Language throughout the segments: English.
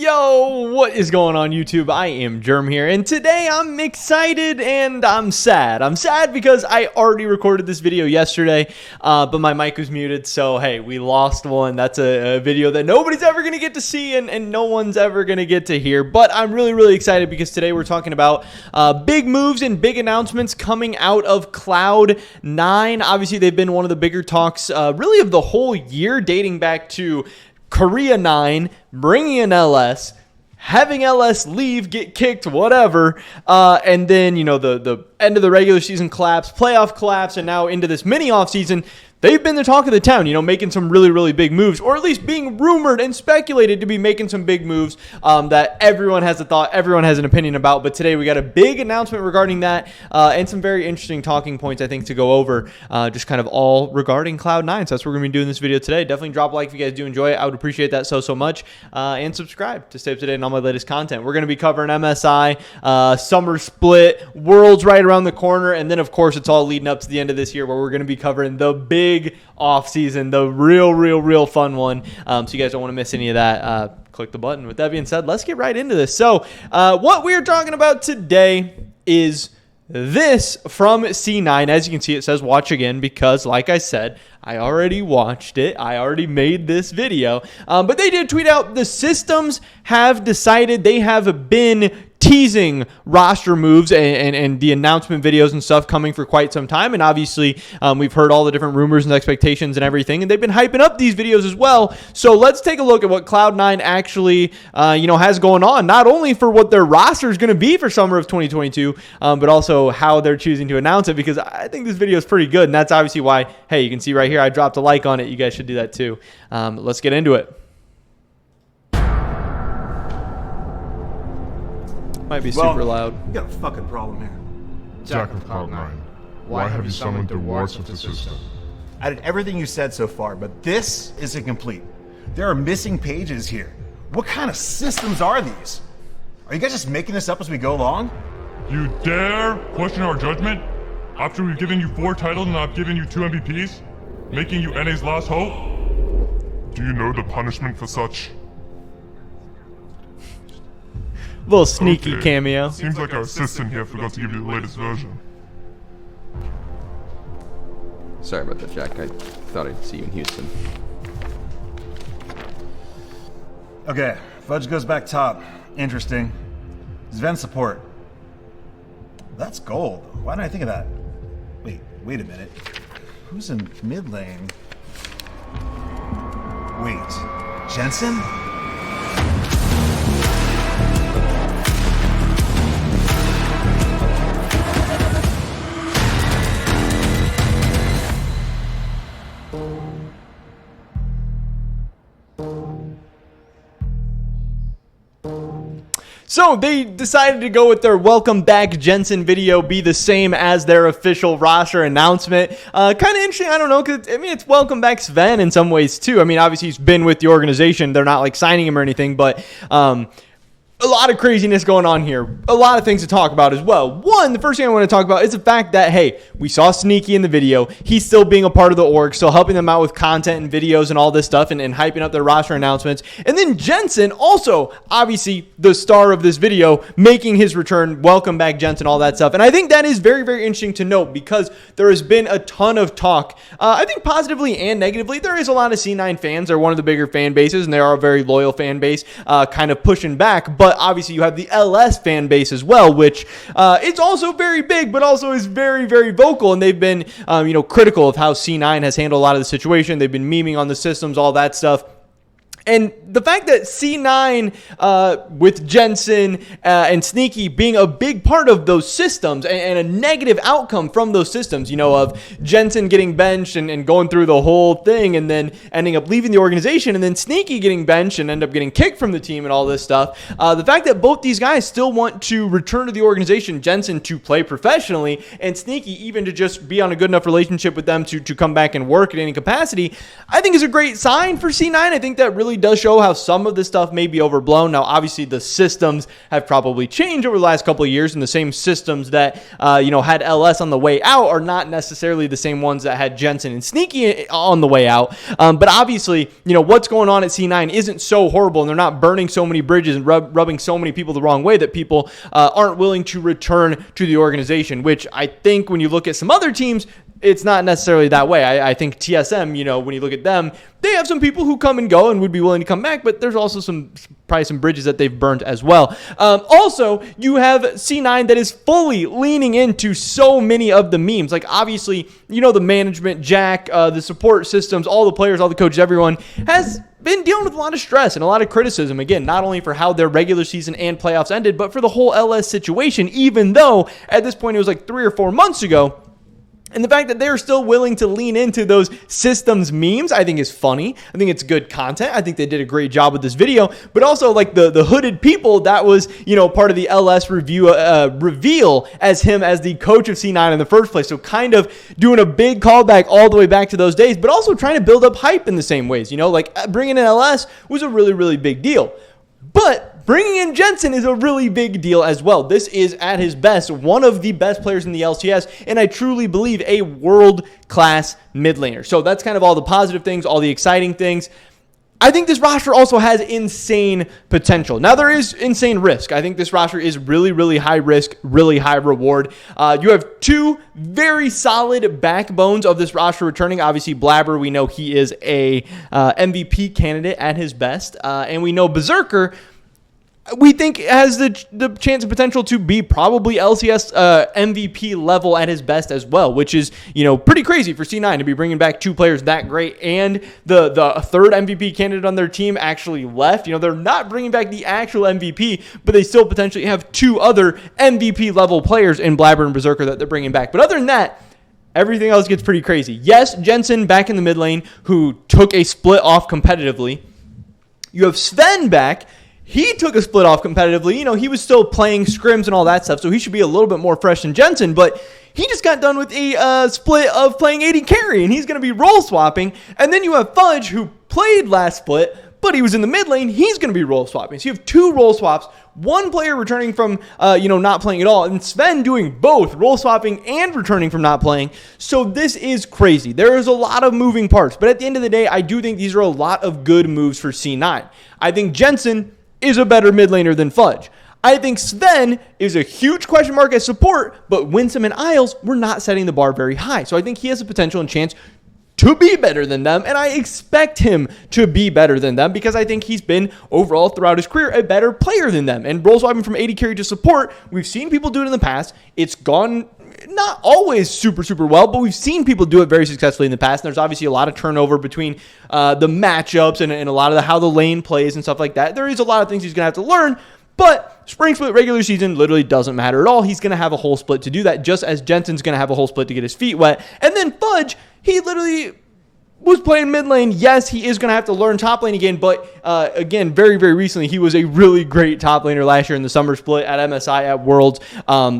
Yo, what is going on YouTube? I am Germ here, and today I'm excited and I'm sad. I'm sad because I already recorded this video yesterday, but my mic was muted, so hey, we lost one. That's a video that nobody's ever going to get to see and no one's ever going to get to hear, but I'm really excited because today we're talking about big moves and big announcements coming out of Cloud9. Obviously, they've been one of the bigger talks really of the whole year, dating back to Korea 9, bringing in LS, having LS leave, get kicked, whatever, and then, you know, the end of the regular season collapse, playoff collapse, and now into this mini off season. They've been the talk of the town, you know, making some really big moves, or at least being rumored and speculated to be making some big moves that everyone has a thought, everyone has an opinion about. But today we got a big announcement regarding that and some very interesting talking points, I think, to go over, just kind of all regarding Cloud9. So that's what we're going to be doing in this video today. Definitely drop a like if you guys do enjoy it. I would appreciate that so much. And subscribe to stay up to date on all my latest content. We're going to be covering MSI, summer split, Worlds right around the corner, and then, of course, it's all leading up to the end of this year where we're going to be covering the big off season, the real fun one. So you guys don't want to miss any of that. Click the button. With that being said, let's get right into this. So what we're talking about today is this from C9. As you can see, it says watch again because, like I said, I already watched it. I already made this video. But they did tweet out the systems have decided they have been teasing roster moves and the announcement videos and stuff coming for quite some time. And obviously, we've heard all the different rumors and expectations and everything, and they've been hyping up these videos as well. So let's take a look at what Cloud9 actually, has going on, not only for what their roster is going to be for summer of 2022, but also how they're choosing to announce it, because I think this video is pretty good. And that's obviously why, hey, you can see right here, I dropped a like on it. You guys should do that too. Let's get into it. Might be super loud. You got a fucking problem here. Jack of Cloud9, why have you summoned the wards of the system? I did everything you said so far, but this isn't complete. There are missing pages here. What kind of systems are these? Are you guys just making this up as we go along? You dare question our judgment? After we've given you 4 titles and I've given you 2 MVPs? Making you NA's last hope? Do you know the punishment for such? Little sneaky cameo. Seems like our assistant here forgot to give you the latest version. Sorry about that, Jack. I thought I'd see you in Houston. Okay, Fudge goes back top. Interesting. Sven support. That's gold. Why didn't I think of that? Wait a minute. Who's in mid lane? Wait, Jensen? So they decided to go with their welcome back Jensen video be the same as their official roster announcement. Kind of interesting. I don't know, because I mean, it's welcome back Sven in some ways too. I mean, obviously he's been with the organization. They're not like signing him or anything, but a lot of craziness going on here. A lot of things to talk about as well. One, the first thing I want to talk about is the fact that, hey, we saw Sneaky in the video. He's still being a part of the org, still helping them out with content and videos and all this stuff and hyping up their roster announcements. And then Jensen, also, obviously, the star of this video, making his return. Welcome back, Jensen, all that stuff. And I think that is very interesting to note because there has been a ton of talk, I think positively and negatively. There is a lot of C9 fans. They're one of the bigger fan bases, and they are a very loyal fan base, kind of pushing back. But obviously you have the LS fan base as well, which it's also very big, but also is very vocal. And they've been, critical of how C9 has handled a lot of the situation. They've been memeing on the systems, all that stuff. And the fact that C9 with Jensen and Sneaky being a big part of those systems and a negative outcome from those systems, of Jensen getting benched and going through the whole thing and then ending up leaving the organization, and then Sneaky getting benched and end up getting kicked from the team and all this stuff. The fact that both these guys still want to return to the organization, Jensen to play professionally and Sneaky even to just be on a good enough relationship with them to come back and work in any capacity, I think is a great sign for C9. I think that really really does show how some of this stuff may be overblown. Now, obviously, the systems have probably changed over the last couple of years, and the same systems that, had LS on the way out are not necessarily the same ones that had Jensen and Sneaky on the way out. But obviously, what's going on at C9 isn't so horrible, and they're not burning so many bridges and rubbing so many people the wrong way that people aren't willing to return to the organization, which I think when you look at some other teams, it's not necessarily that way. I think TSM, when you look at them, they have some people who come and go and would be willing to come back, but there's also probably some bridges that they've burnt as well. Also, you have C9 that is fully leaning into so many of the memes. Like, obviously, the management, Jack, the support systems, all the players, all the coaches, everyone has been dealing with a lot of stress and a lot of criticism, again, not only for how their regular season and playoffs ended, but for the whole LS situation, even though at this point it was like 3 or 4 months ago. And the fact that they're still willing to lean into those systems memes, I think is funny. I think it's good content. I think they did a great job with this video. But also, like, the hooded people, that was, part of the LS reveal as him as the coach of C9 in the first place. So kind of doing a big callback all the way back to those days, but also trying to build up hype in the same ways. Like bringing in LS was a really, really big deal. But bringing in Jensen is a really big deal as well. This is, at his best, one of the best players in the LCS, and I truly believe a world-class mid laner. So that's kind of all the positive things, all the exciting things. I think this roster also has insane potential. Now, there is insane risk. I think this roster is really, really high risk, really high reward. You have 2 very solid backbones of this roster returning. Obviously, Blabber, we know he is a MVP candidate at his best. And we know Berserker, we think has the chance and potential to be probably LCS MVP level at his best as well, which is, pretty crazy for C9 to be bringing back 2 players that great. And the third MVP candidate on their team actually left. They're not bringing back the actual MVP, but they still potentially have 2 other MVP level players in Blabber and Berserker that they're bringing back. But other than that, everything else gets pretty crazy. Yes, Jensen back in the mid lane, who took a split off competitively. You have Sven back. He took a split off competitively. He was still playing scrims and all that stuff, so he should be a little bit more fresh than Jensen, but he just got done with a split of playing AD carry, and he's going to be role swapping. And then you have Fudge, who played last split, but he was in the mid lane. He's going to be role swapping. So you have 2 role swaps, 1 player returning from, not playing at all, and Sven doing both, role swapping and returning from not playing. So this is crazy. There is a lot of moving parts, but at the end of the day, I do think these are a lot of good moves for C9. I think Jensen is a better mid laner than Fudge. I think Sven is a huge question mark at support, but Winsome and Isles were not setting the bar very high. So I think he has a potential and chance to be better than them, and I expect him to be better than them because I think he's been, overall, throughout his career, a better player than them. And role swapping from AD carry to support, we've seen people do it in the past. It's gone not always super, super well, but we've seen people do it very successfully in the past. And there's obviously a lot of turnover between the matchups and a lot of how the lane plays and stuff like that. There is a lot of things he's going to have to learn, but spring split regular season literally doesn't matter at all. He's going to have a whole split to do that, just as Jensen's going to have a whole split to get his feet wet. And then Fudge, he literally was playing mid lane. Yes, he is going to have to learn top lane again, but again, very, very recently, he was a really great top laner last year in the summer split at MSI at Worlds.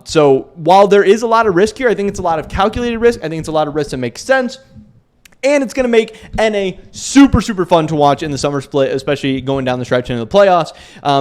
So while there is a lot of risk here, I think it's a lot of calculated risk. I think it's a lot of risk that makes sense. And it's going to make NA super, super fun to watch in the summer split, especially going down the stretch into the playoffs,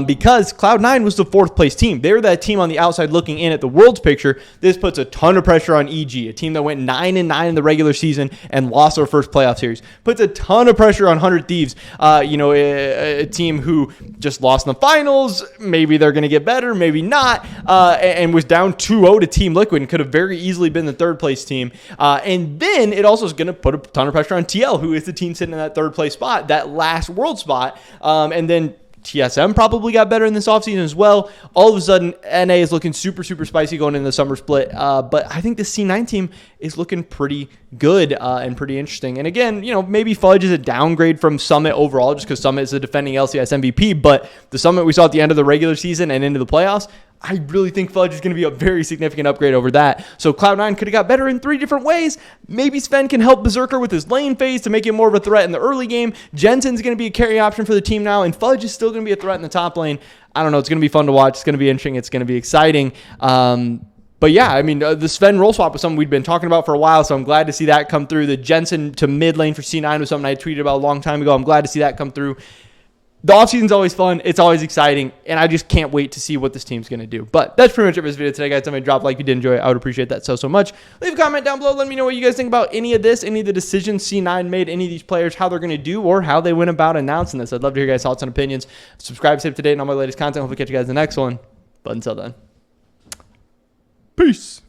because Cloud9 was the 4th place team. They're that team on the outside looking in at the Worlds picture. This puts a ton of pressure on EG, a team that went 9-9 in the regular season and lost their first playoff series. Puts a ton of pressure on 100 Thieves, a team who just lost in the finals. Maybe they're going to get better, maybe not, and was down 2-0 to Team Liquid and could have very easily been the 3rd place team. And then it also is going to put a ton of pressure on TL, who is the team sitting in that 3rd place spot, that last world spot. And then TSM probably got better in this offseason as well. All of a sudden, NA is looking super, super spicy going into the summer split. But I think the C9 team is looking pretty good and pretty interesting. And again, maybe Fudge is a downgrade from Summit overall, just because Summit is the defending LCS MVP. But the Summit we saw at the end of the regular season and into the playoffs, I really think Fudge is going to be a very significant upgrade over that. So Cloud9 could have got better in 3 different ways. Maybe Sven can help Berserker with his lane phase to make it more of a threat in the early game. Jensen's going to be a carry option for the team now, and Fudge is still going to be a threat in the top lane. I don't know. It's going to be fun to watch. It's going to be interesting. It's going to be exciting. But yeah, I mean, the Sven roll swap was something we'd been talking about for a while, so I'm glad to see that come through. The Jensen to mid lane for C9 was something I tweeted about a long time ago. I'm glad to see that come through. The offseason's always fun. It's always exciting. And I just can't wait to see what this team's going to do. But that's pretty much it for this video today, guys. Tell me to drop a like if you did enjoy it. I would appreciate that so much. Leave a comment down below. Let me know what you guys think about any of this, any of the decisions C9 made, any of these players, how they're going to do, or how they went about announcing this. I'd love to hear your guys' thoughts and opinions. Subscribe, stay up to date on all my latest content. Hopefully catch you guys in the next one. But until then, peace.